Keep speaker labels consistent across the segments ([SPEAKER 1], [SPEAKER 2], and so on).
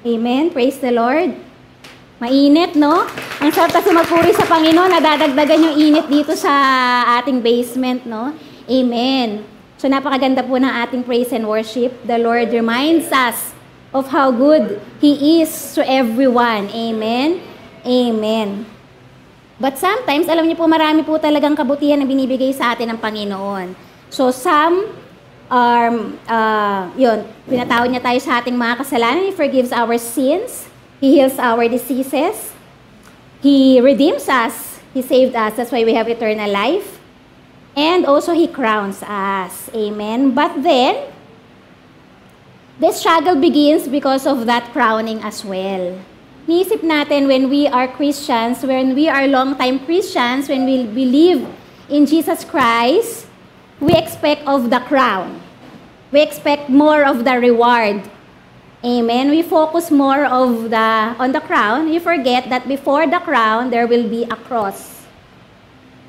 [SPEAKER 1] Amen. Praise the Lord. Mainit, no? Ang sarap kasi magpuri sa Panginoon, nadadagdagan yung init dito sa ating basement, no? Amen. So napakaganda po ng ating praise and worship. The Lord reminds us of how good He is to everyone. Amen. Amen. But sometimes, alam niyo po, marami po talagang kabutihan na binibigay sa atin ng Panginoon. So some are, pinatawad niya tayo sa ating mga kasalanan. He forgives our sins. He heals our diseases. He redeems us. He saved us. That's why we have eternal life. And also, He crowns us. Amen. But then, the struggle begins because of that crowning as well. Niisip natin when we are Christians, when we are long-time Christians, when we believe in Jesus Christ, we expect of the crown. We expect more of the reward. Amen. We focus more on the crown. We forget that before the crown, there will be a cross.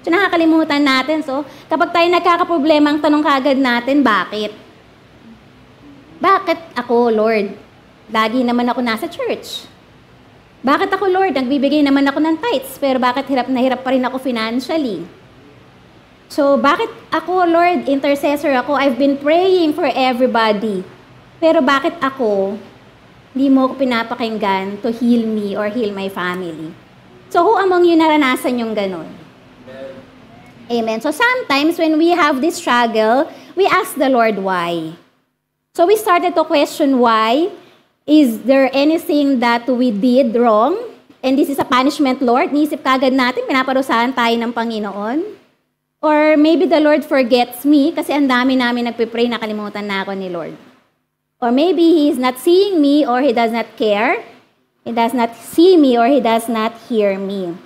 [SPEAKER 1] So nakakalimutan natin. So kapag tayo nagkakaproblema, ang tanong kagad natin, bakit? Bakit ako, Lord? Lagi naman ako nasa church. Bakit ako, Lord? Nagbibigay naman ako ng tithes, pero bakit hirap na hirap pa rin ako financially? So bakit ako, Lord, intercessor ako? I've been praying for everybody. Pero bakit ako, hindi mo ako pinapakinggan to heal me or heal my family? So who among you naranasan yung ganun? Amen. So sometimes when we have this struggle, we ask the Lord why. So we started to question why. Is there anything that we did wrong? And this is a punishment, Lord? Niisip kagad natin, pinaparusahan tayo ng Panginoon? Or maybe the Lord forgets me kasi ang dami namin nagpipray, nakalimutan na ako ni Lord. Or maybe He is not seeing me or He does not care. He does not see me or He does not hear me.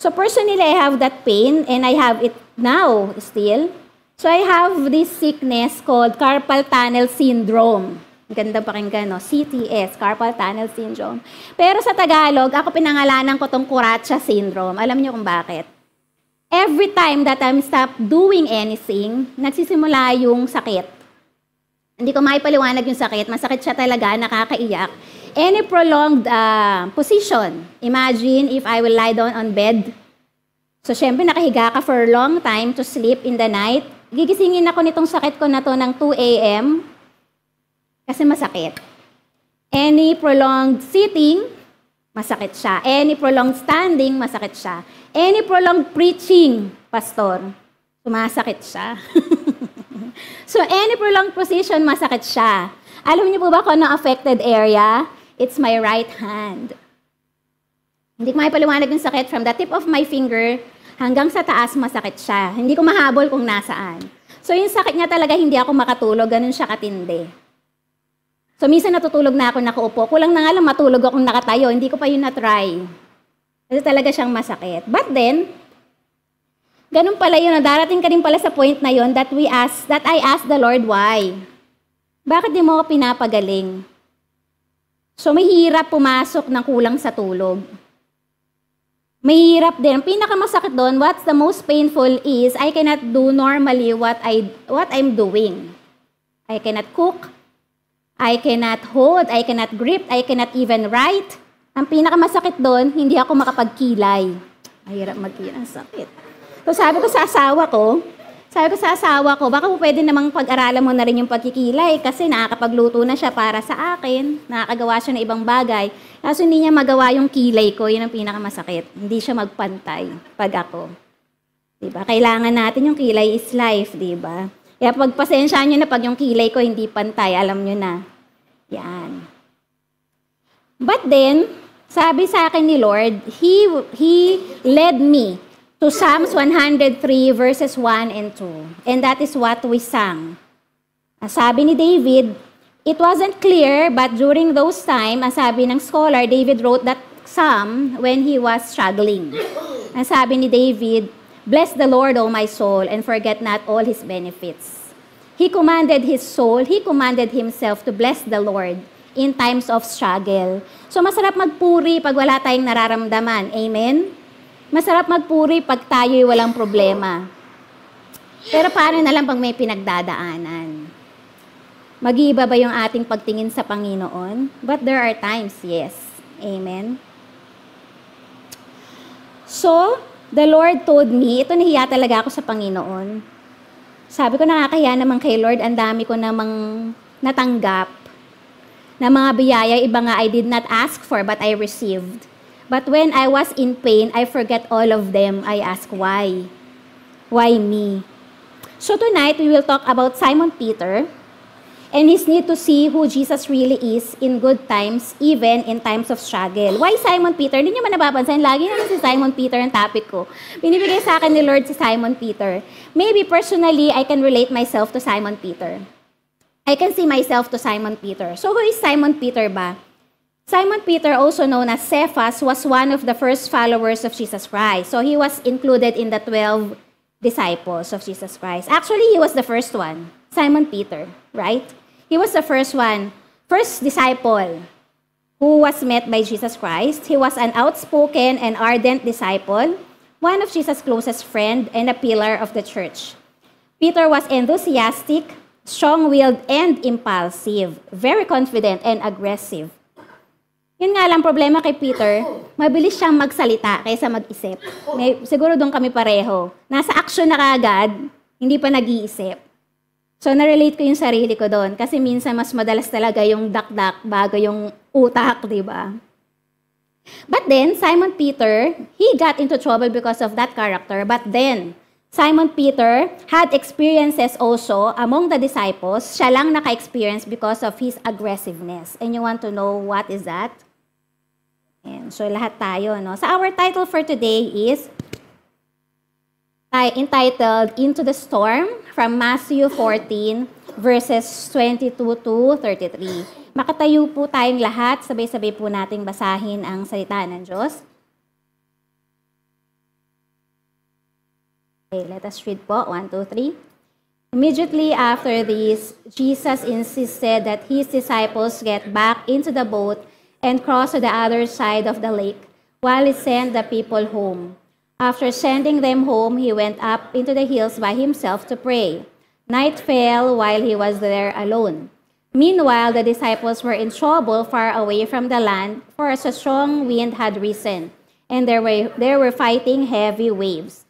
[SPEAKER 1] So personally, I have that pain and I have it now still. So I have this sickness called carpal tunnel syndrome. Ganda pakinggan, no? CTS, carpal tunnel syndrome. Pero sa Tagalog, ako pinangalanan ko tong Curatsa syndrome. Alam niyo kung bakit? Every time that I'm stop doing anything, nagsisimula yung sakit. Hindi ko maipaliwanag yung sakit. Masakit siya talaga, nakakaiyak. Any prolonged position. Imagine if I will lie down on bed. So, syempre, nakahiga ka for a long time to sleep in the night. Gigisingin ako nitong sakit ko na to ng 2 a.m. kasi masakit. Any prolonged sitting, masakit siya. Any prolonged standing, masakit siya. Any prolonged preaching, pastor, sumasakit siya. So, any prolonged position, masakit siya. Alam niyo po ba kung ano affected area? It's my right hand. Hindi ko maipaliwanag yung sakit. From the tip of my finger hanggang sa taas, masakit siya. Hindi ko mahabol kung nasaan. So, yung sakit niya talaga, hindi ako makatulog. Ganun siya katindi. So, minsan natutulog na ako nakaupo. Kulang na nga lang matulog akong nakatayo. Hindi ko pa yun na-try. Kasi talaga siyang masakit. But then, ganun pala yun, darating ka rin pala sa point na yun that I ask the Lord why. Bakit di mo ako pinapagaling? So, mahirap pumasok ng kulang sa tulog. Mahirap din. Ang pinakamasakit doon, what's the most painful is, I cannot do normally what I'm doing. I cannot cook, I cannot hold, I cannot grip, I cannot even write. Ang pinakamasakit doon, hindi ako makapagkilay. Mahirap magkilay, ang sakit. So sabi ko sa asawa ko, baka po pwede namang pag-aralan mo na rin yung pagkikilay kasi nakakapagluto na siya para sa akin, nakakagawa siya ng ibang bagay. Kaso hindi niya magawa yung kilay ko, yun ang pinakamasakit. Hindi siya magpantay pag ako. Diba? Kailangan natin yung kilay is life, diba? Kaya pagpasensyaan nyo na pag yung kilay ko hindi pantay, alam nyo na. Yan. But then, sabi sa akin ni Lord, He led me to Psalms 103 verses 1 and 2. And that is what we sang. Sabi ni David, it wasn't clear, but during those time, sabi ng scholar, David wrote that psalm when he was struggling. Sabi ni David, bless the Lord, O my soul, and forget not all His benefits. He commanded his soul, he commanded himself to bless the Lord in times of struggle. So masarap magpuri pag wala tayong nararamdaman. Amen? Masarap magpuri pag tayo'y walang problema. Pero paano na lang pag may pinagdadaanan? Mag-iiba ba yung ating pagtingin sa Panginoon? But there are times, yes. Amen. So, the Lord told me, ito nahiya talaga ako sa Panginoon. Sabi ko, nakakahiya naman kay Lord, ang dami ko namang natanggap na mga biyaya, iba nga I did not ask for, but I received. But when I was in pain, I forget all of them. I ask, why? Why me? So tonight, we will talk about Simon Peter and his need to see who Jesus really is in good times, even in times of struggle. Why Simon Peter? Hindi nyo man napapansin, lagi naman si Simon Peter ang topic ko. Binibigay sa akin ni Lord si Simon Peter. Maybe personally, I can relate myself to Simon Peter. I can see myself to Simon Peter. So who is Simon Peter ba? Simon Peter, also known as Cephas, was one of the first followers of Jesus Christ. So he was included in the 12 disciples of Jesus Christ. Actually, he was the first one, Simon Peter, right? He was the first disciple who was met by Jesus Christ. He was an outspoken and ardent disciple, one of Jesus' closest friend, and a pillar of the church. Peter was enthusiastic, strong-willed, and impulsive, very confident and aggressive. Yun nga lang, problema kay Peter, mabilis siyang magsalita kaysa mag-isip. Siguro doon kami pareho. Nasa action na kagad, hindi pa nag-iisip. So, narelate ko yung sarili ko doon. Kasi minsan, mas madalas talaga yung dak-dak bago yung utak, di ba? But then, Simon Peter, he got into trouble because of that character. But then, Simon Peter had experiences also among the disciples. Siya lang naka-experience because of his aggressiveness. And you want to know what is that? And so lahat tayo, no? So our title for today is entitled Into the Storm from Matthew 14 verses 22 to 33. Makatayo po tayong lahat, sabay-sabay po nating basahin ang salita ng Diyos. Okay, let us read po. 1, 2, 3. Immediately after this, Jesus insisted that his disciples get back into the boat and cross to the other side of the lake while he sent the people home. After sending them home, he went up into the hills by himself to pray. Night fell while he was there alone. Meanwhile, the disciples were in trouble far away from the land, for a strong wind had risen, and they were fighting heavy waves.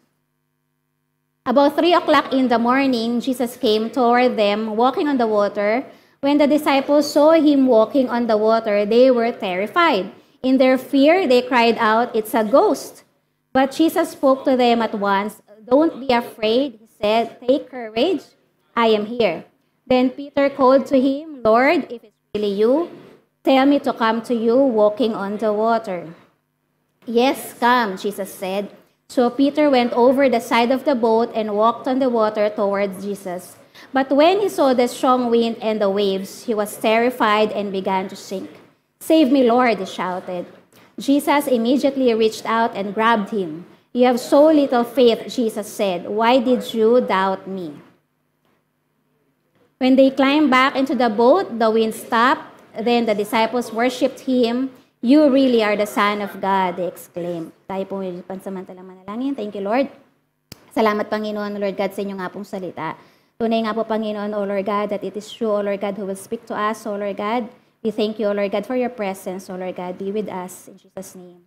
[SPEAKER 1] About 3 o'clock in the morning, Jesus came toward them, walking on the water. When the disciples saw him walking on the water, they were terrified. In their fear, they cried out, "It's a ghost!" But Jesus spoke to them at once. "Don't be afraid," he said. "Take courage. I am here." Then Peter called to him, "Lord, if it's really you, tell me to come to you walking on the water." "Yes, come," Jesus said. So Peter went over the side of the boat and walked on the water towards Jesus. But when he saw the strong wind and the waves, he was terrified and began to sink. "Save me, Lord," he shouted. Jesus immediately reached out and grabbed him. "You have so little faith," Jesus said. "Why did you doubt me?" When they climbed back into the boat, the wind stopped. Then the disciples worshipped him. "You really are the Son of God," they exclaimed. Tayo po may pansamantalang manalangin. Thank you, Lord. Salamat, Panginoon, Lord God, sa inyo nga pong salita. Tunay nga po, Panginoon, O Lord God, that it is true, O Lord God, who will speak to us, O Lord God. We thank you, O Lord God, for your presence, O Lord God. Be with us, in Jesus' name.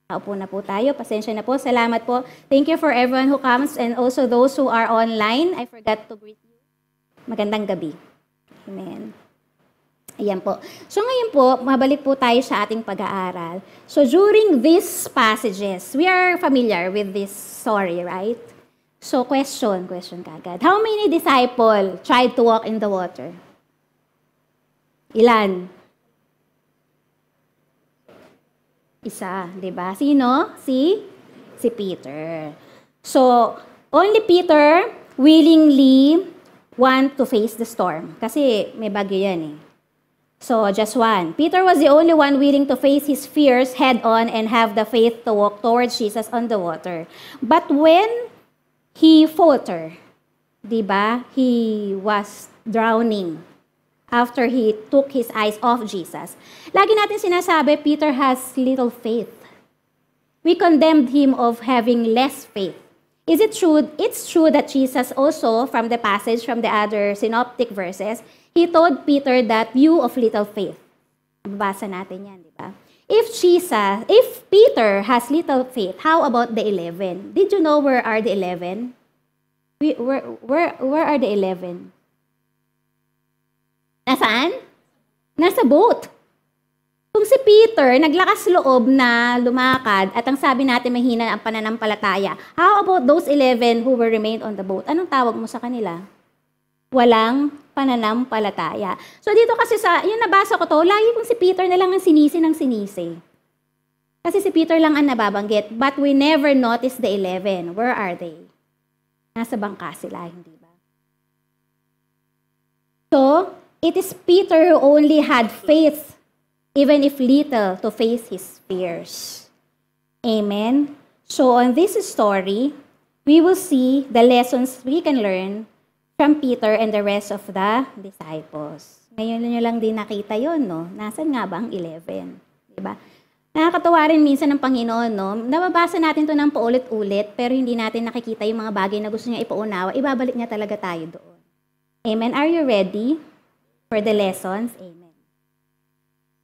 [SPEAKER 1] Paupo na po tayo. Pasensya na po. Salamat po. Thank you for everyone who comes and also those who are online. I forgot to greet you. Magandang gabi. Amen. Ayan po. So ngayon po, mabalik po tayo sa ating pag-aaral. So during these passages, we are familiar with this story, right? So question kagad. How many disciples tried to walk in the water? Ilan? Isa, di ba? Sino? Si Peter. So, only Peter willingly want to face the storm. Kasi may bagyo yan eh. So, just one. Peter was the only one willing to face his fears head-on and have the faith to walk towards Jesus on the water. But when he faltered, di ba? He was drowning after he took his eyes off Jesus. Lagi natin sinasabi, Peter has little faith. We condemned him of having less faith. Is it true? It's true that Jesus also, from the passage, from the other synoptic verses, he told Peter that you of little faith. Babasa natin yan, di ba? If Peter has little faith, how about the 11? Did you know where are the 11? Where are the 11? Nasaan? Nasa boat. Kung si Peter naglakas loob na lumakad at ang sabi natin mahina ang pananampalataya, how about those 11 who were remained on the boat? Anong tawag mo sa kanila? Walang pananampalataya. So dito kasi yung nabasa ko to, lagi kung si Peter na lang ang sinisi ng sinisi. Kasi si Peter lang ang nababanggit. But we never notice the 11. Where are they? Nasa bangka sila, hindi ba? So, it is Peter who only had faith, even if little, to face his fears. Amen? So, on this story, we will see the lessons we can learn from Peter and the rest of the disciples. Ngayon nyo lang din nakita yon, no? Nasaan nga ba ang 11? Diba? Nakakatawa rin minsan ng Panginoon, no? Nababasa natin to ng paulit-ulit, pero hindi natin nakikita yung mga bagay na gusto niya ipaunawa. Ibabalik niya talaga tayo doon. Amen? Are you ready for the lessons? Amen.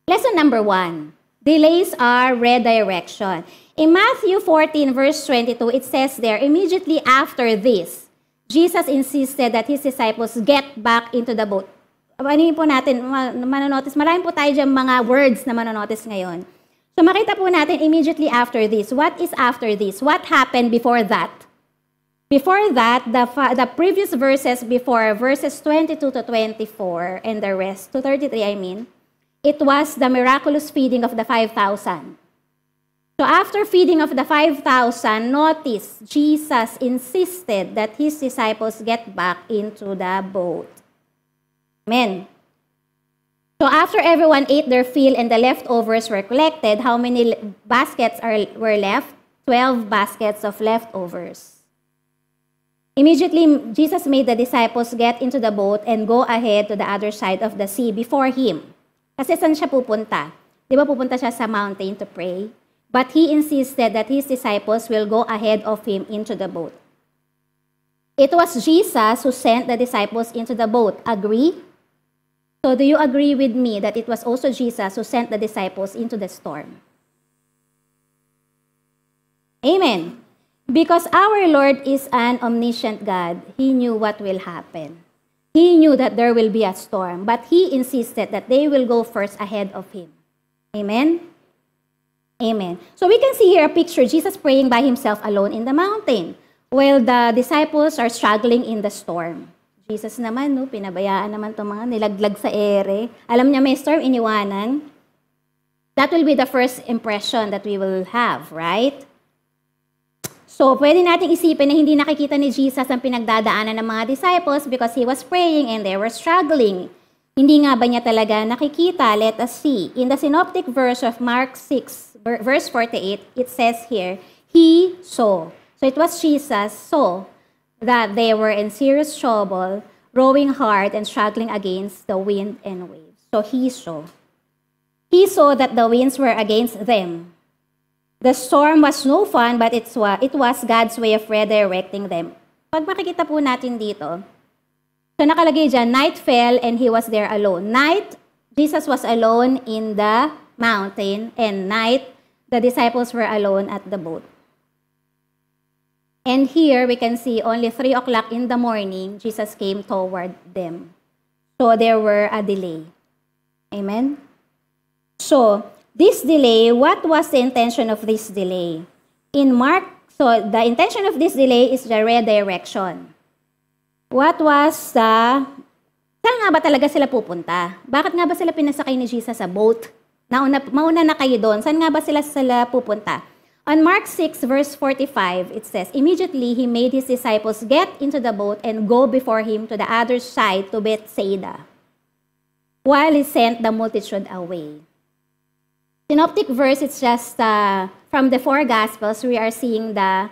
[SPEAKER 1] Lesson number 1. Delays are redirection. In Matthew 14, verse 22, it says there, immediately after this, Jesus insisted that his disciples get back into the boat. Ano po natin, manonotice, marami po tayo dyan mga words na manonotice ngayon. So makita po natin immediately after this. What is after this? What happened before that? Before that, the previous verses before, verses 22 to 24, and the rest, to 33 I mean, it was the miraculous feeding of the 5,000. So after feeding of the 5,000, notice, Jesus insisted that his disciples get back into the boat. Amen. So after everyone ate their fill and the leftovers were collected, how many baskets were left? 12 baskets of leftovers. Immediately, Jesus made the disciples get into the boat and go ahead to the other side of the sea before him. Kasi saan siya pupunta? Di ba pupunta siya sa mountain to pray? But he insisted that his disciples will go ahead of him into the boat. It was Jesus who sent the disciples into the boat. Agree? So do you agree with me that it was also Jesus who sent the disciples into the storm? Amen. Because our Lord is an omniscient God, he knew what will happen. He knew that there will be a storm, but he insisted that they will go first ahead of him. Amen? Amen. So we can see here a picture, Jesus praying by himself alone in the mountain, while the disciples are struggling in the storm. Jesus naman, no, pinabayaan naman itong mga nilaglag sa ere. Alam niya may storm, iniwanan. That will be the first impression that we will have, right? So, pwede nating isipin na hindi nakikita ni Jesus ang pinagdadaanan ng mga disciples because he was praying and they were struggling. Hindi nga ba niya talaga nakikita? Let us see. In the synoptic verse of Mark 6, verse 48, it says here, he saw. So it was Jesus saw that they were in serious trouble, rowing hard and struggling against the wind and waves. So he saw. He saw that the winds were against them. The storm was no fun, but it was God's way of redirecting them. Pag makikita po natin dito, so nakalagay dyan, night fell and he was there alone. Night, Jesus was alone in the mountain, and night, the disciples were alone at the boat. And here we can see only 3 o'clock in the morning, Jesus came toward them. So there were a delay. Amen? So, this delay, what was the intention of this delay? In Mark, so the intention of this delay is the redirection. What was saan nga ba talaga sila pupunta? Bakit nga ba sila pinasakay ni Jesus sa boat? Mauna na kayo doon. Saan nga ba sila pupunta? On Mark 6, verse 45, it says, immediately he made his disciples get into the boat and go before him to the other side to Bethsaida, while he sent the multitude away. Synoptic verse, it's just from the 4 Gospels, we are seeing the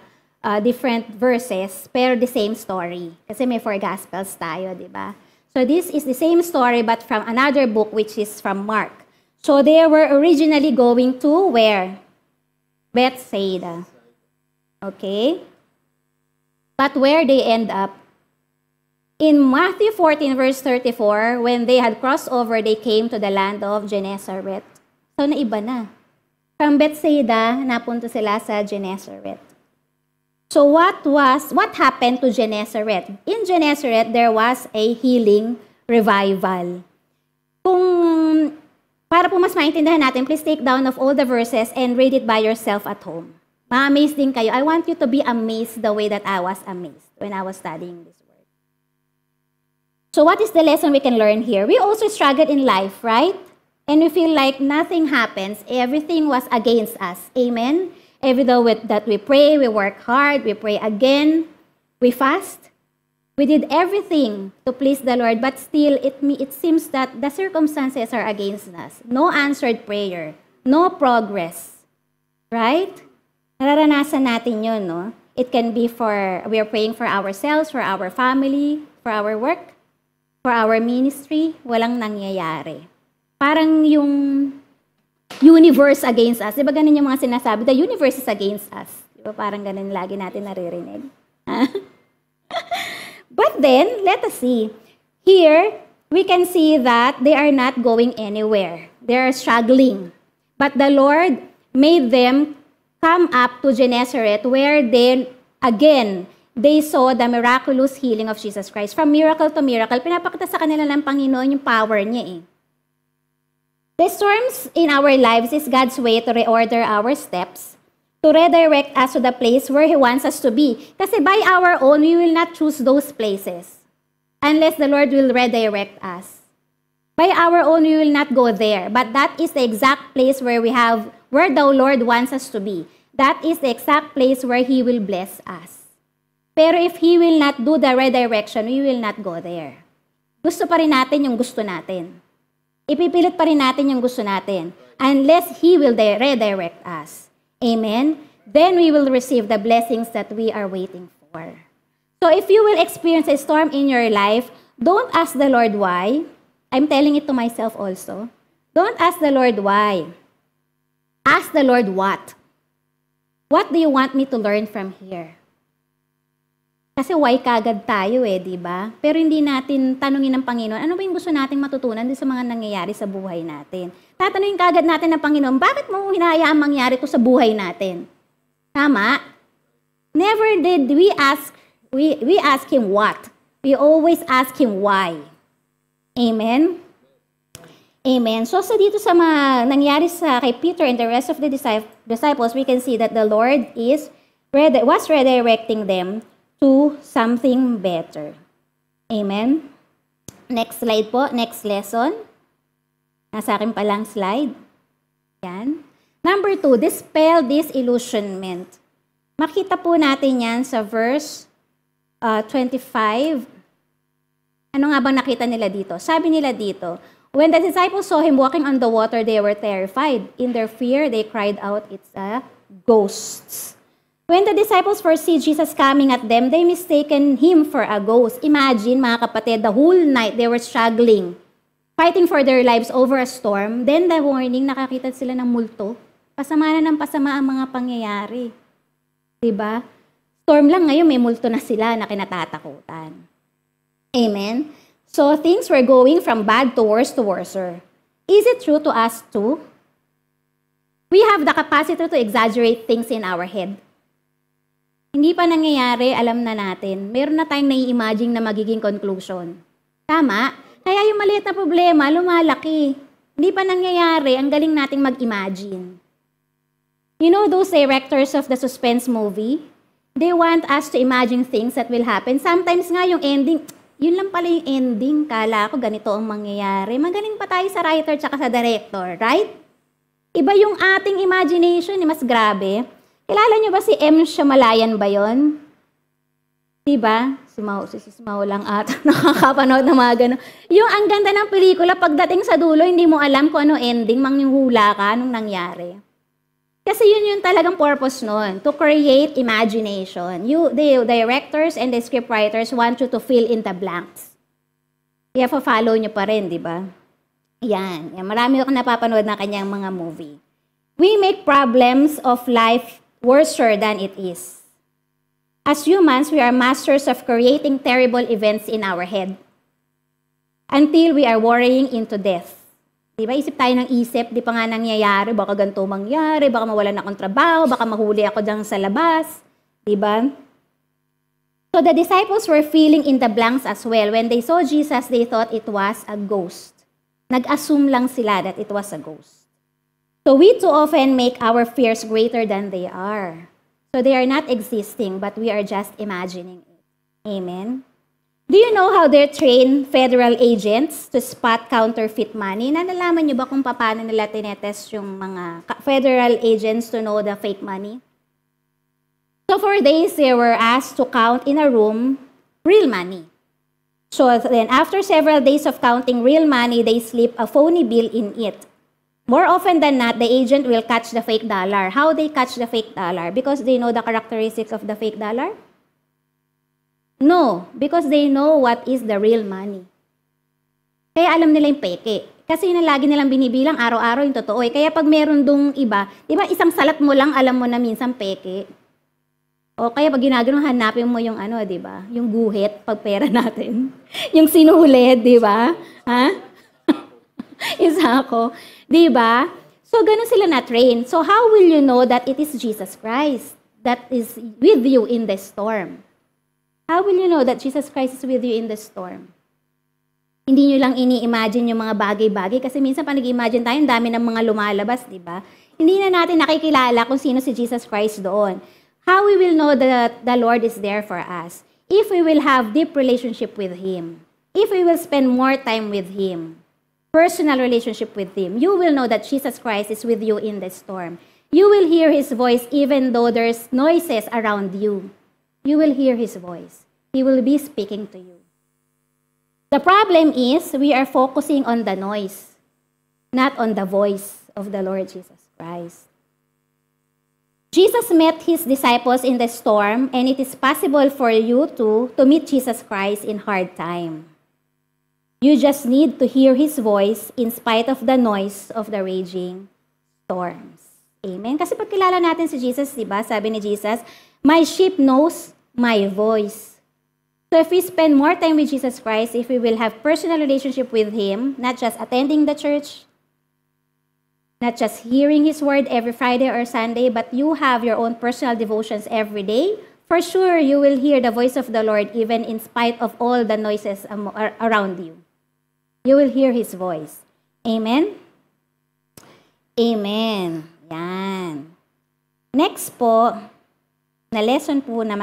[SPEAKER 1] different verses, pero the same story. Kasi may 4 Gospels tayo, di ba? So this is the same story, but from another book, which is from Mark. So they were originally going to where? Bethsaida. Okay? But where they end up? In Matthew 14 verse 34, when they had crossed over, they came to the land of Gennesaret. So naiba na. From Bethsaida, napunta sila sa Gennesaret. So what happened to Gennesaret? In Gennesaret, there was a healing revival. Para po mas maintindihan natin, please take down of all the verses and read it by yourself at home. Ma-amaze din kayo. I want you to be amazed the way that I was amazed when I was studying this. So what is the lesson we can learn here? We also struggle in life, right? And we feel like nothing happens. Everything was against us. Amen? Every though that we pray, we work hard, we pray again, we fast. We did everything to please the Lord, but still it seems that the circumstances are against us. No answered prayer. No progress. Right? Nararanasan natin yun, no? It can be we are praying for ourselves, for our family, for our work, for our ministry, walang nangyayari. Parang yung universe against us. Diba ganun yung mga sinasabi? The universe is against us. Diba parang ganun lagi natin naririnig? But then, let us see. Here, we can see that they are not going anywhere. They are struggling. But the Lord made them come up to Gennesaret where they saw the miraculous healing of Jesus Christ. From miracle to miracle, pinapakita sa kanila ng Panginoon yung power niya eh. The storms in our lives is God's way to reorder our steps, to redirect us to the place where He wants us to be. Kasi by our own, we will not choose those places unless the Lord will redirect us. By our own, we will not go there. But that is the exact place where the Lord wants us to be. That is the exact place where He will bless us. Pero if He will not do the redirection, we will not go there. Gusto pa rin natin yung gusto natin. Ipipilit pa rin natin yung gusto natin. Unless He will redirect us. Amen? Then we will receive the blessings that we are waiting for. So if you will experience a storm in your life, don't ask the Lord why. I'm telling it to myself also. Don't ask the Lord why. Ask the Lord what. What do you want me to learn from here? Kasi why kagad tayo di ba? Pero hindi natin tanungin ng Panginoon, ano ba yung gusto nating matutunan din sa mga nangyayari sa buhay natin? Tatanungin kagad natin ng Panginoon, bakit mo hinahayaang mangyari ito sa buhay natin? Tama? Never did we ask Him what. We always ask Him why. Amen? Amen. So dito sa mga nangyari kay Peter and the rest of the disciples, we can see that the Lord was redirecting them to something better. Amen? Next slide po. Next lesson. Nasa akin palang slide. Yan. Number 2, dispel disillusionment. Makita po natin yan sa verse 25. Ano nga bang nakita nila dito? Sabi nila dito, when the disciples saw Him walking on the water, they were terrified. In their fear, they cried out, "It's a ghost." When the disciples first see Jesus coming at them, they mistaken Him for a ghost. Imagine, mga kapatid, the whole night they were struggling, fighting for their lives over a storm. Then the morning, nakakita sila ng multo. Pasama na ng pasama ang mga pangyayari. Diba? Storm lang ngayon, may multo na sila na kinatatakutan. Amen? So things were going from bad to worse to worser. Is it true to us too? We have the capacity to exaggerate things in our head. Hindi pa nangyayari, alam na natin. Meron na tayong nai-imagine na magiging conclusion. Tama? Kaya yung maliit na problema, lumalaki. Hindi pa nangyayari, ang galing nating mag-imagine. You know those directors of the suspense movie? They want us to imagine things that will happen. Sometimes nga yung ending, yun lang pala yung ending. Kala ko ganito ang mangyayari. Magaling pa tayo sa writer tsaka sa director, right? Iba yung ating imagination, mas grabe. Kilala niyo ba si M. Shyamalan ba yun? Diba? Si Mau lang ata nakakapanood ng mga gano'n. Yung ang ganda ng pelikula, pagdating sa dulo, hindi mo alam kung ano ending, manghihula ka anong nangyari. Kasi yun yung talagang purpose nun, to create imagination. The directors and the scriptwriters want you to fill in the blanks. Kaya follow nyo pa rin, di ba? Yan. Marami akong napapanood na kanyang mga movie. We make problems of life worser than it is. As humans, we are masters of creating terrible events in our head until we are worrying into death. Diba? Isip tayo ng isip, di pa nga nangyayari, baka ganito mangyari, baka mawalan akong trabaho, baka mahuli ako dyan sa labas. Diba? So the disciples were filling in the blanks as well. When they saw Jesus, they thought it was a ghost. Nag-assume lang sila that it was a ghost. So we too often make our fears greater than they are. So they are not existing, but we are just imagining it. Amen? Do you know how they train federal agents to spot counterfeit money? Nalalaman niyo ba kung paano nila tinetest yung mga federal agents to know the fake money? So for days, they were asked to count in a room real money. So then after several days of counting real money, they slip a phony bill in it. More often than not, the agent will catch the fake dollar. How they catch the fake dollar? Because they know the characteristics of the fake dollar? No, because they know what is the real money. Kaya alam nila yung peke. Kasi yun ang lagi nilang binibilang, araw-araw yung totoo. Kaya pag meron dong iba, di ba isang salat mo lang, alam mo na minsan peke. O kaya pag ginagano, hanapin mo yung ano, di ba? Yung guhit, pag pera natin. Yung sinuhulid, di ba? Ha? Isa ako. Di ba? So, ganun sila na-train. So, how will you know that it is Jesus Christ that is with you in the storm? How will you know that Jesus Christ is with you in the storm? Hindi nyo lang ini-imagine yung mga bagay-bagay kasi minsan pa nag-imagine tayo, ang dami ng mga lumalabas, di ba? Hindi na natin nakikilala kung sino si Jesus Christ doon. How we will know that the Lord is there for us? If we will have deep relationship with Him. If we will spend more time with Him. Personal relationship with Him. You will know that Jesus Christ is with you in the storm. You will hear His voice even though there's noises around you. You will hear His voice. He will be speaking to you. The problem is we are focusing on the noise, not on the voice of the Lord Jesus Christ. Jesus met His disciples in the storm, and it is possible for you to meet Jesus Christ in hard time. You just need to hear His voice in spite of the noise of the raging storms. Amen? Kasi pag kilala natin si Jesus, diba? Sabi ni Jesus, my sheep knows my voice. So if we spend more time with Jesus Christ, if we will have personal relationship with Him, not just attending the church, not just hearing His word every Friday or Sunday, but you have your own personal devotions every day, for sure you will hear the voice of the Lord even in spite of all the noises around you. You will hear His voice. Amen? Amen. Yan. Next po, na lesson po na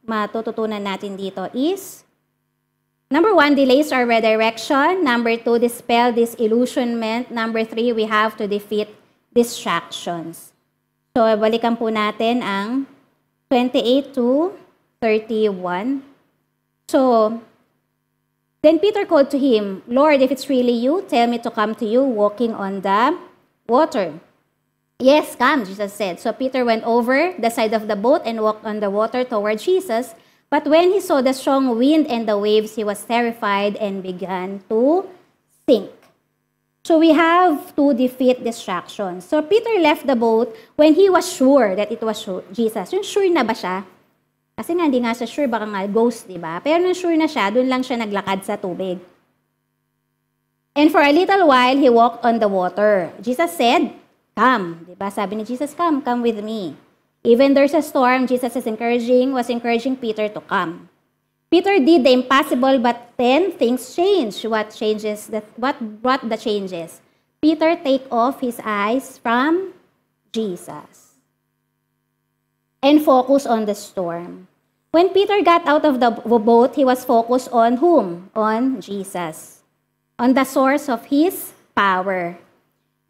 [SPEAKER 1] matututunan natin dito is, number 1, delays or redirection. Number 2, dispel disillusionment. Number 3, we have to defeat distractions. So, balikan po natin ang 28 to 31. So, then Peter called to Him, Lord, if it's really you, tell me to come to you walking on the water. Yes, come, Jesus said. So Peter went over the side of the boat and walked on the water toward Jesus. But when he saw the strong wind and the waves, he was terrified and began to sink. So we have to defeat distractions. So Peter left the boat when he was sure that it was Jesus. Yung sure na ba siya? Kasi nga, hindi nga siya sure, baka nga ghost, di ba? Pero nung sure na siya, doon lang siya naglakad sa tubig. And for a little while, he walked on the water. Jesus said, come. Di ba? Sabi ni Jesus, come with me. Even there's a storm, Jesus was encouraging Peter to come. Peter did the impossible, but then things changed. What brought the changes? Peter take off his eyes from Jesus and focus on the storm. When Peter got out of the boat, he was focused on whom? On Jesus. On the source of His power.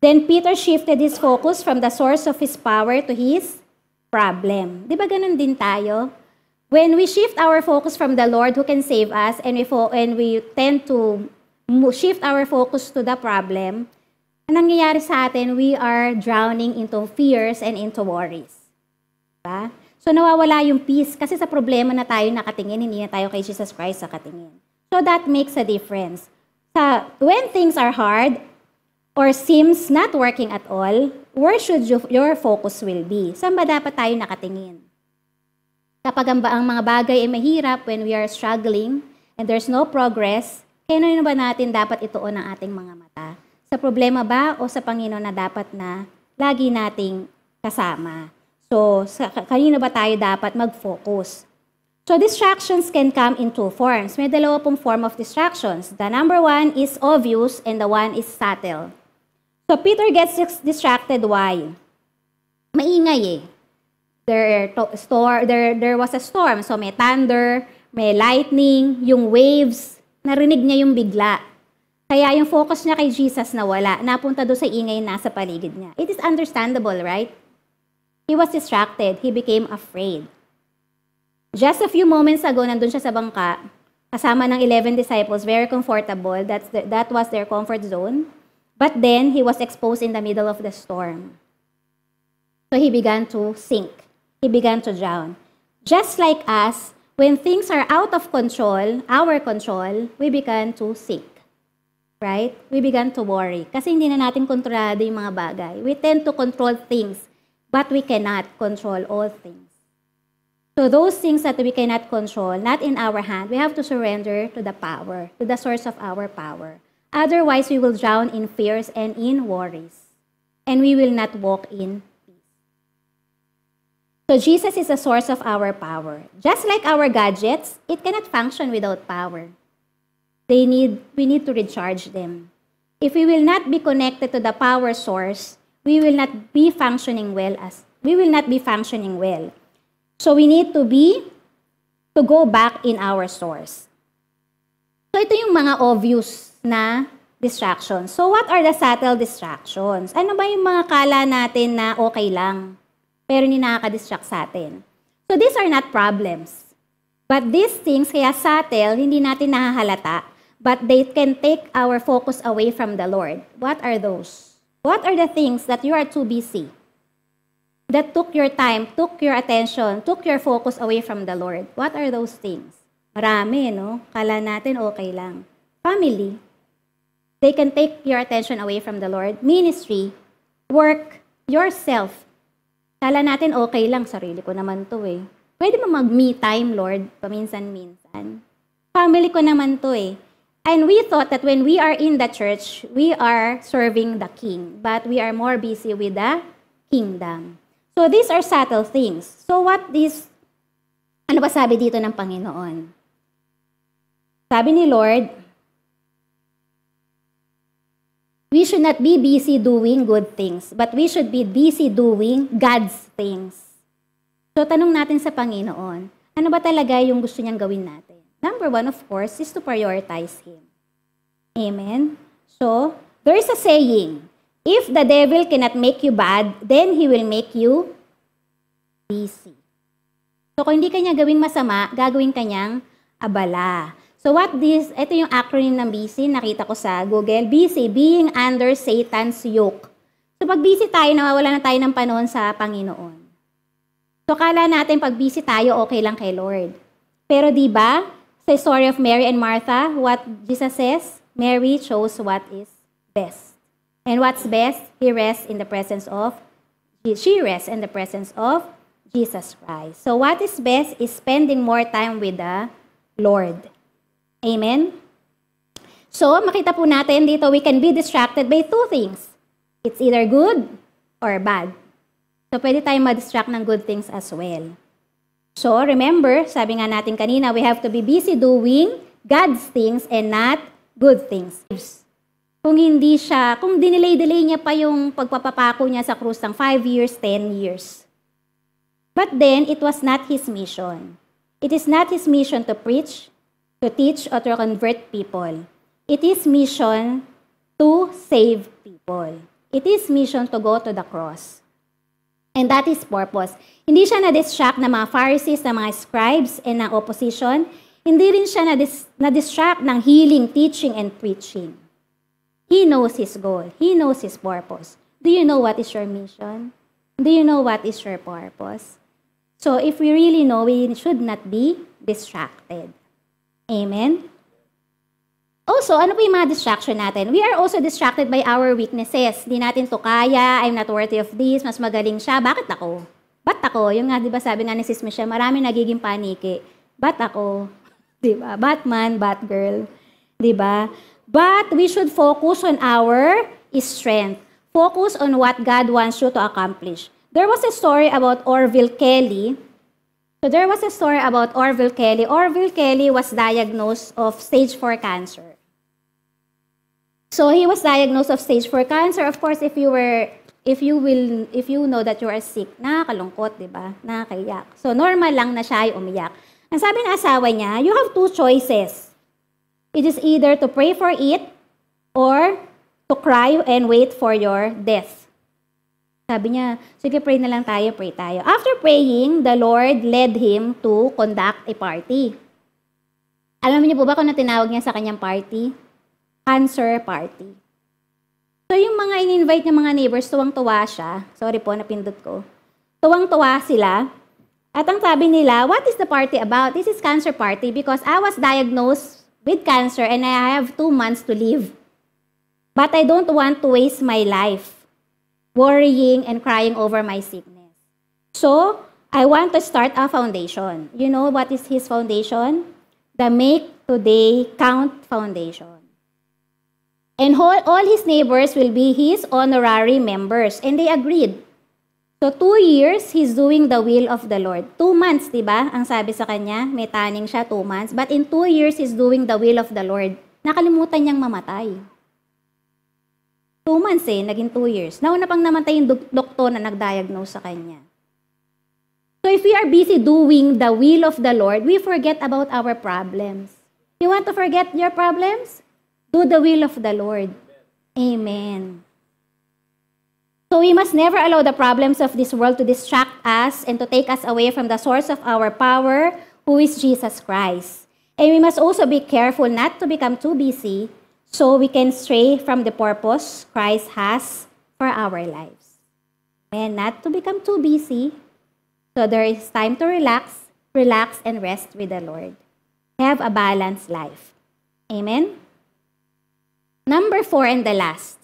[SPEAKER 1] Then Peter shifted his focus from the source of his power to his problem. Di ba ganun din tayo? When we shift our focus from the Lord who can save us and we tend to shift our focus to the problem, ang nangyayari sa atin, we are drowning into fears and into worries. Diba? So nawawala yung peace kasi sa problema na tayo nakatingin, hindi na tayo kay Jesus Christ nakatingin. So that makes a difference. When things are hard or seems not working at all, where should your focus will be? Saan ba dapat tayo nakatingin? Kapag ang mga bagay ay mahirap, when we are struggling and there's no progress, kanino ba natin dapat ituon ang ating mga mata? Sa problema ba o sa Panginoon na dapat na lagi nating kasama? So, kanino ba tayo dapat mag-focus? So, distractions can come in two forms. May dalawa pong form of distractions. The number one is obvious and the one is subtle. So, Peter gets distracted. Why? Maingay eh. There was a storm. So, may thunder, may lightning, yung waves, narinig niya yung bigla. Kaya yung focus niya kay Jesus nawala. Napunta doon sa ingay na nasa paligid niya. It is understandable, right? He was distracted. He became afraid. Just a few moments ago, nandun siya sa bangka, kasama ng 11 disciples, very comfortable. That was their comfort zone. But then, he was exposed in the middle of the storm. So he began to sink. He began to drown. Just like us, when things are out of control, our control, we began to sink. Right? We began to worry. Kasi hindi na natin kontrolado yung mga bagay. We tend to control things, but we cannot control all things. So those things that we cannot control, not in our hand, we have to surrender to the power, to the source of our power. Otherwise, we will drown in fears and in worries. And we will not walk in peace. So Jesus is the source of our power. Just like our gadgets, it cannot function without power. We need to recharge them. If we will not be connected to the power source, we will not be functioning well. So we need to go back in our source. So ito yung mga obvious na distractions. So what are the subtle distractions? Ano ba yung mga kala natin na okay lang, pero hindi nakaka-distract sa atin? So these are not problems. But these things, kaya subtle, hindi natin nahahalata, but they can take our focus away from the Lord. What are those? What are the things that you are too busy? That took your time, took your attention, took your focus away from the Lord. What are those things? Marami, no? Kala natin okay lang. Family. They can take your attention away from the Lord. Ministry. Work. Yourself. Kala natin okay lang. Sarili ko naman to eh. Pwede mo mag-me time, Lord? Paminsan-minsan. Family ko naman to eh. And we thought that when we are in the church, we are serving the King. But we are more busy with the kingdom. So these are subtle things. So ano ba sabi dito ng Panginoon? Sabi ni Lord, we should not be busy doing good things, but we should be busy doing God's things. So tanong natin sa Panginoon, ano ba talaga yung gusto niyang gawin natin? Number one, of course, is to prioritize Him. Amen? So, there is a saying, if the devil cannot make you bad, then he will make you busy. So, kung hindi kanya gawing masama, gagawin kanyang abala. So, ito yung acronym ng busy, nakita ko sa Google. Busy, being under Satan's yoke. So, pag busy tayo, nawawala na tayo ng panahon sa Panginoon. So, kala natin pag busy tayo, okay lang kay Lord. Pero di ba, sa story of Mary and Martha, what Jesus says, Mary chose what is best. And what's best? She rests in the presence of Jesus Christ. So what is best is spending more time with the Lord. Amen? So, makita po natin dito, we can be distracted by two things. It's either good or bad. So, pwede tayong ma-distract ng good things as well. So, remember, sabi nga natin kanina, we have to be busy doing God's things and not good things. Kung dinelay-delay niya pa yung pagpapapako niya sa krus ng 5 years, 10 years. But then, it was not His mission. It is not His mission to preach, to teach, or to convert people. It is mission to save people. It is mission to go to the cross. And that is purpose. Hindi siya na-distract ng mga Pharisees, ng mga scribes, and ng opposition. Hindi rin siya na-distract ng healing, teaching, and preaching. He knows His goal. He knows His purpose. Do you know what is your mission? Do you know what is your purpose? So if we really know, we should not be distracted. Amen? Also, ano po yung mga distraction natin? We are also distracted by our weaknesses. Hindi natin to kaya, I'm not worthy of this, mas magaling siya, bakit ako? Ba't ako? Yung nga, di ba sabi nga ni Sis Michelle, marami nagiging paniki. Ba't ako? Di ba? Batman, Batgirl. Di ba? But we should focus on our strength. Focus on what God wants you to accomplish. There was a story about Orville Kelly. Orville Kelly was diagnosed of stage 4 cancer. So he was diagnosed of stage 4 cancer. Of course, if you know that you are sick, nakakalungkot, di ba? Nakakaiyak. So normal lang na siya ay umiyak. Ang sabi ng asawa niya, you have two choices. It is either to pray for it or to cry and wait for your death. Sabi niya, sige, pray na lang tayo, pray tayo. After praying, the Lord led him to conduct a party. Alam niyo po ba kung ano tinawag niya sa kanyang party? Cancer party. So yung mga in-invite niya mga neighbors, tuwang-tuwa siya. Sorry po, napindot ko. Tuwang-tuwa sila. At ang sabi nila, what is the party about? This is cancer party because I was diagnosed with cancer and I have 2 months to live. But I don't want to waste my life worrying and crying over my sickness. So, I want to start a foundation. You know what is his foundation? The Make Today Count Foundation. And all his neighbors will be his honorary members. And they agreed. So 2 years, he's doing the will of the Lord. 2 months, di ba? Ang sabi sa kanya, may taning siya 2 months. But in 2 years, he's doing the will of the Lord. Nakalimutan niyang mamatay. 2 months naging 2 years. Nauna pang namatay yung doktor na nag-diagnose sa kanya. So if we are busy doing the will of the Lord, we forget about our problems. You want to forget your problems? Do the will of the Lord. Amen. So we must never allow the problems of this world to distract us and to take us away from the source of our power, who is Jesus Christ. And we must also be careful not to become too busy so we can stray from the purpose Christ has for our lives. And not to become too busy, so there is time to relax and rest with the Lord. Have a balanced life. Amen? Number 4 and the last.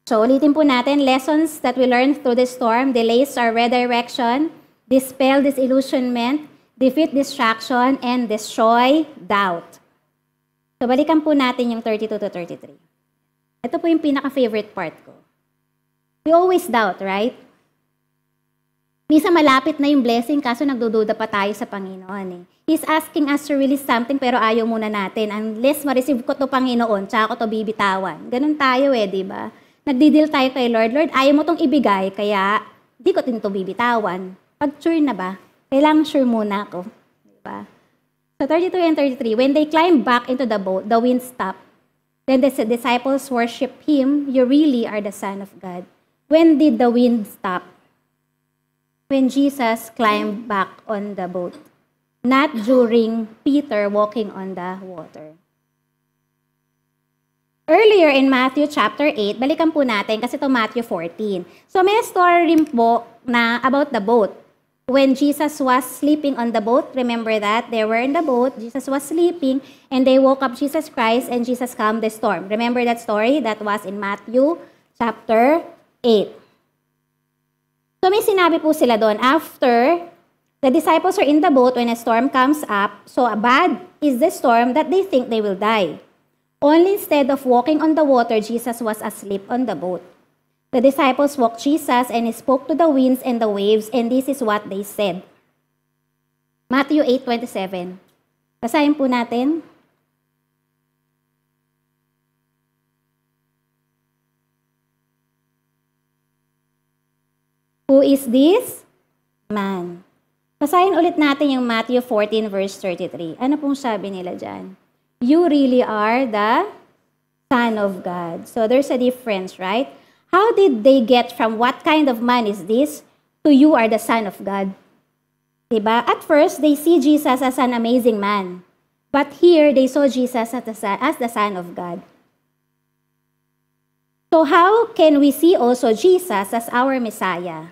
[SPEAKER 1] So, ulitin po natin, lessons that we learned through the storm, delays our redirection, dispel disillusionment, defeat distraction, and destroy doubt. So, balikan po natin yung 32 to 33. Ito po yung pinaka-favorite part ko. We always doubt, right? Minsan malapit na yung blessing, kaso nagdududa pa tayo sa Panginoon. He's asking us to release something, pero ayaw muna natin. Unless ma-receive ko to Panginoon, tsaka ko to bibitawan. Ganun tayo di ba? Nagdidil tayo kay Lord. Lord, ayaw mo tong ibigay, kaya di ko din to bibitawan. Pag sure na ba? Kailangan sure muna ako. Di ba? So 32 and 33, when they climbed back into the boat, the wind stopped. Then the disciples worship Him. You really are the Son of God. When did the wind stop? When Jesus climbed back on the boat. Not during Peter walking on the water. Earlier in Matthew chapter 8, balikan po natin kasi ito Matthew 14. So may story rin po na about the boat. When Jesus was sleeping on the boat, remember that? They were in the boat, Jesus was sleeping, and they woke up Jesus Christ and Jesus calmed the storm. Remember that story? That was in Matthew chapter 8. So may sinabi po sila doon, after the disciples are in the boat when a storm comes up, so bad is the storm that they think they will die. Only instead of walking on the water, Jesus was asleep on the boat. The disciples walked Jesus and he spoke to the winds and the waves, and this is what they said. Matthew 8:27. Basahin po natin. Who is this man? Basahin ulit natin yung Matthew 14 verse 33. Ano pong sabi nila dyan? You really are the Son of God. So there's a difference, right? How did they get from what kind of man is this to you are the Son of God? Diba? At first, they see Jesus as an amazing man. But here, they saw Jesus as the Son of God. So how can we see also Jesus as our Messiah?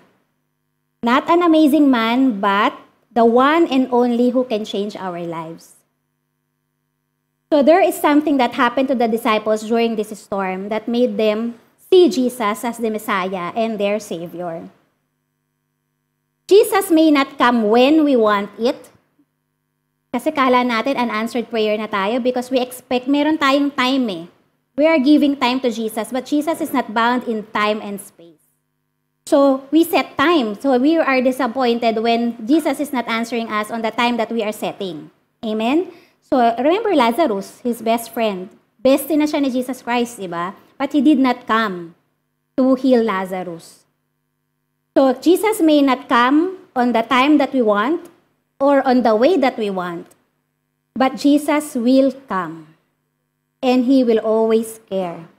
[SPEAKER 1] Not an amazing man, but the one and only who can change our lives. So there is something that happened to the disciples during this storm that made them see Jesus as the Messiah and their Savior. Jesus may not come when we want it. Kasi kala natin unanswered prayer na tayo because we expect, meron tayong time eh. We are giving time to Jesus, but Jesus is not bound in time and space. So, we set time. So, we are disappointed when Jesus is not answering us on the time that we are setting. Amen? So, remember Lazarus, his best friend. Bestie na siya ni Jesus Christ, diba? But he did not come to heal Lazarus. So, Jesus may not come on the time that we want or on the way that we want. But Jesus will come. And He will always care.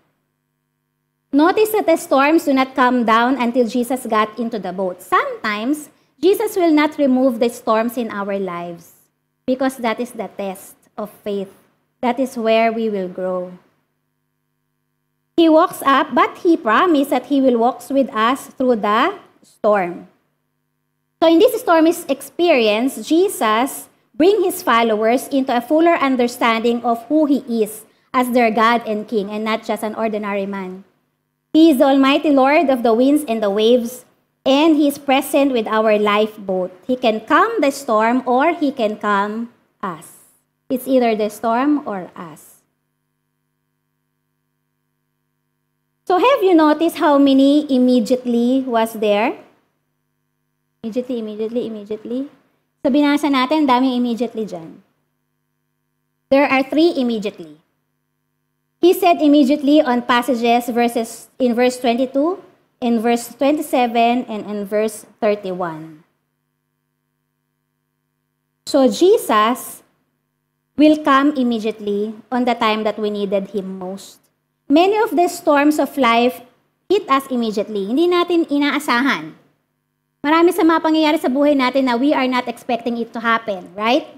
[SPEAKER 1] Notice that the storms do not come down until Jesus got into the boat. Sometimes, Jesus will not remove the storms in our lives because that is the test of faith. That is where we will grow. He walks up, but He promised that He will walk with us through the storm. So in this storm's experience, Jesus brings His followers into a fuller understanding of who He is as their God and King and not just an ordinary man. He is the Almighty Lord of the winds and the waves, and He is present with our lifeboat. He can calm the storm or He can calm us. It's either the storm or us. So have you noticed how many immediately was there? Immediately. So binasa natin, daming immediately dyan. There are 3 immediately. He said immediately on passages in verse 22, in verse 27, and in verse 31. So Jesus will come immediately on the time that we needed Him most. Many of the storms of life hit us immediately. Hindi natin inaasahan. Marami sa mga pangyayari sa buhay natin na we are not expecting it to happen, right?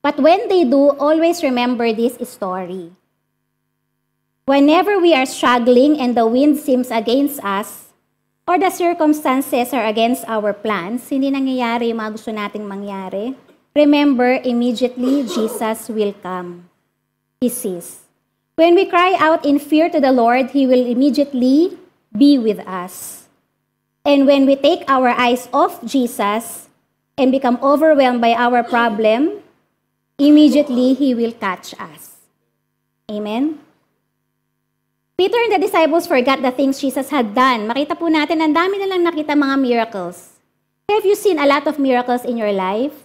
[SPEAKER 1] But when they do, always remember this story. Whenever we are struggling and the wind seems against us, or the circumstances are against our plans, hindi nangyayari yung mga gusto nating mangyari, remember, immediately Jesus will come. He sees. When we cry out in fear to the Lord, He will immediately be with us. And when we take our eyes off Jesus and become overwhelmed by our problem, immediately He will catch us. Amen? Peter and the disciples forgot the things Jesus had done. Makita po natin, ang dami na lang nakita mga miracles. Have you seen a lot of miracles in your life?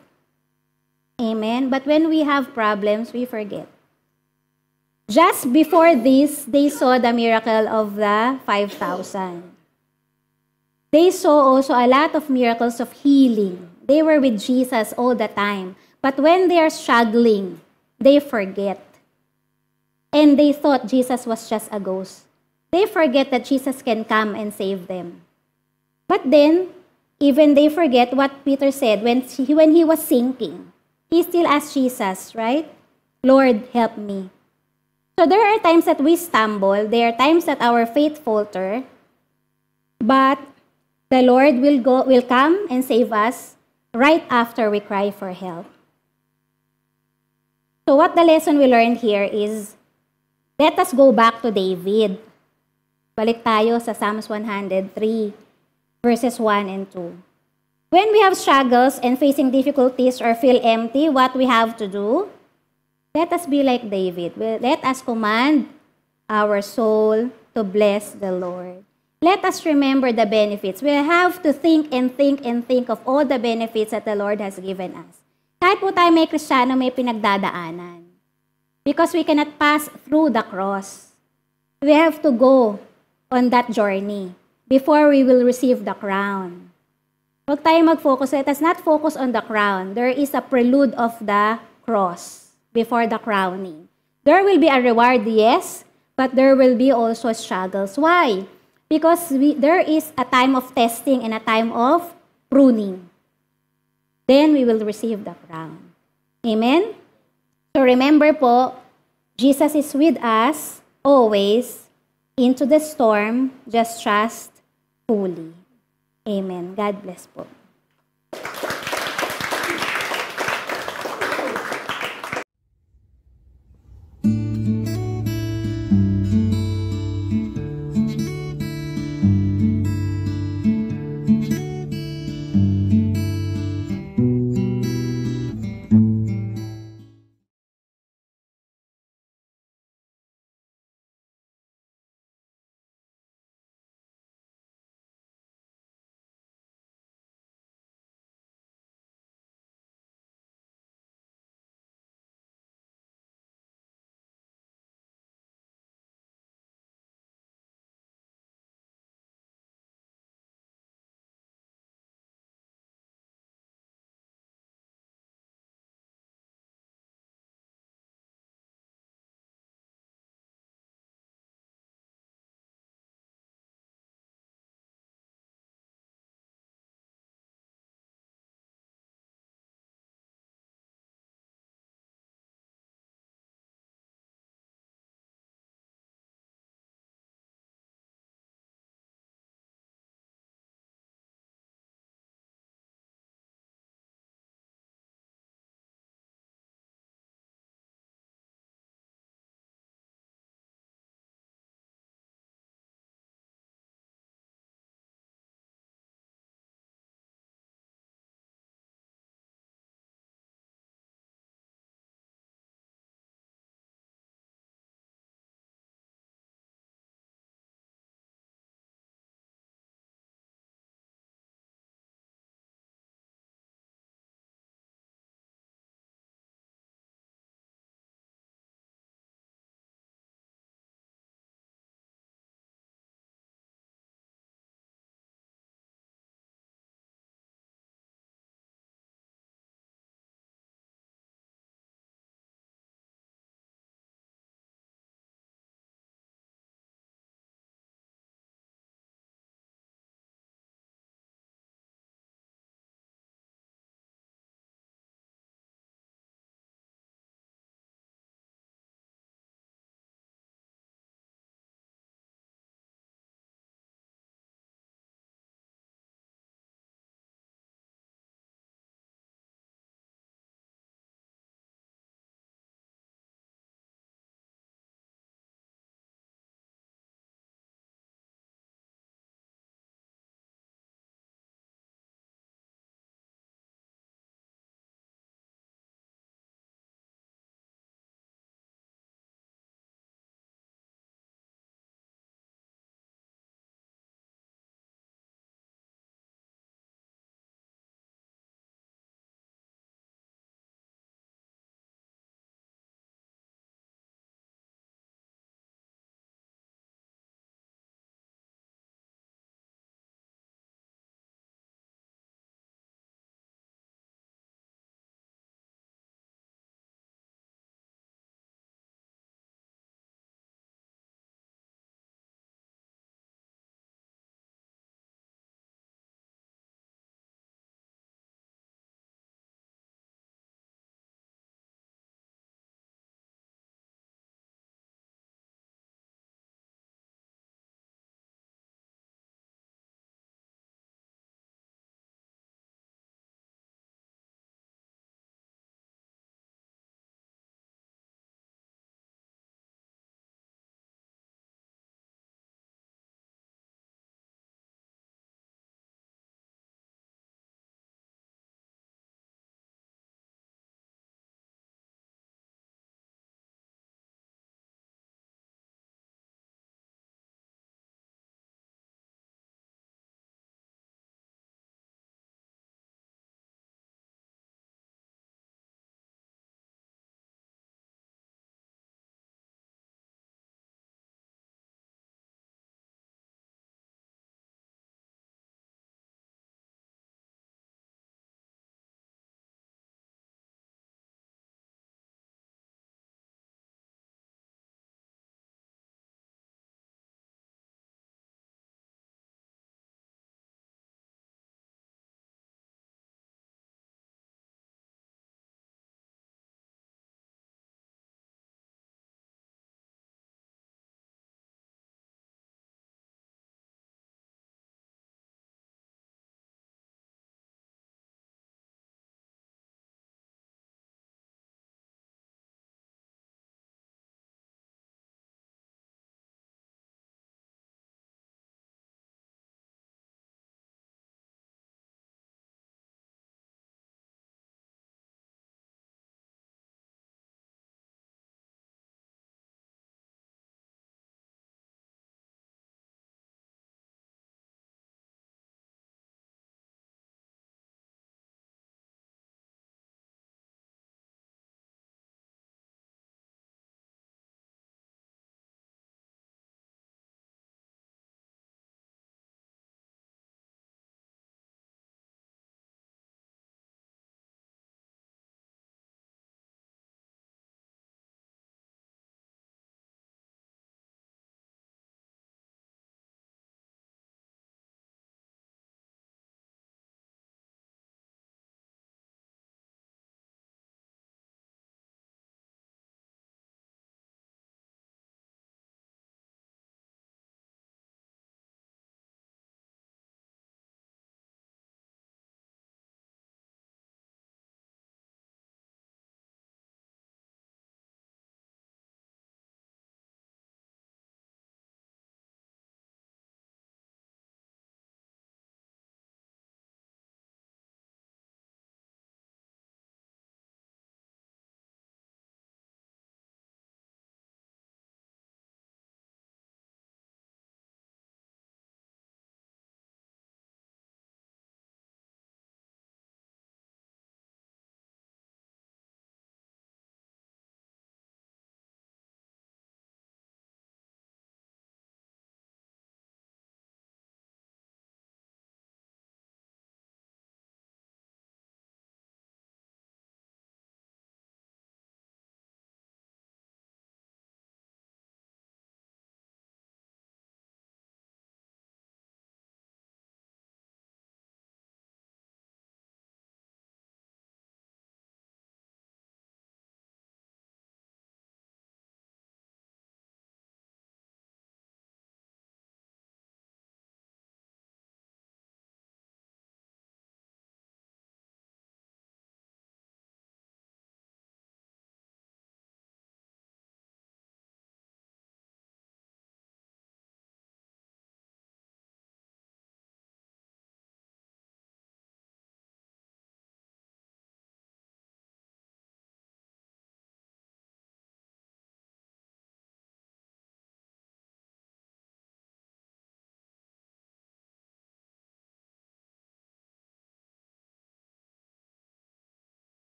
[SPEAKER 1] Amen? But when we have problems, we forget. Just before this, they saw the miracle of the 5,000. They saw also a lot of miracles of healing. They were with Jesus all the time. But when they are struggling, they forget. And they thought Jesus was just a ghost. They forget that Jesus can come and save them. But then, even they forget what Peter said when he was sinking. He still asked Jesus, right? Lord, help me. So there are times that we stumble. There are times that our faith falter. But the Lord will come and save us right after we cry for help. So what the lesson we learned here is, let us go back to David. Balik tayo sa Psalms 103, verses 1 and 2. When we have struggles and facing difficulties or feel empty, what we have to do? Let us be like David. Let us command our soul to bless the Lord. Let us remember the benefits. We have to think and think and think of all the benefits that the Lord has given us. Kahit po tayo may Kristiyano, may pinagdadaanan. Because we cannot pass through the cross. We have to go on that journey before we will receive the crown. Huwag tayo mag-focus. Let us not focus on the crown. There is a prelude of the cross before the crowning. There will be a reward, yes, but there will be also struggles. Why? Because there is a time of testing and a time of pruning. Then we will receive the crown. Amen? So remember po, Jesus is with us always. Into the storm, just trust fully. Amen. God bless po.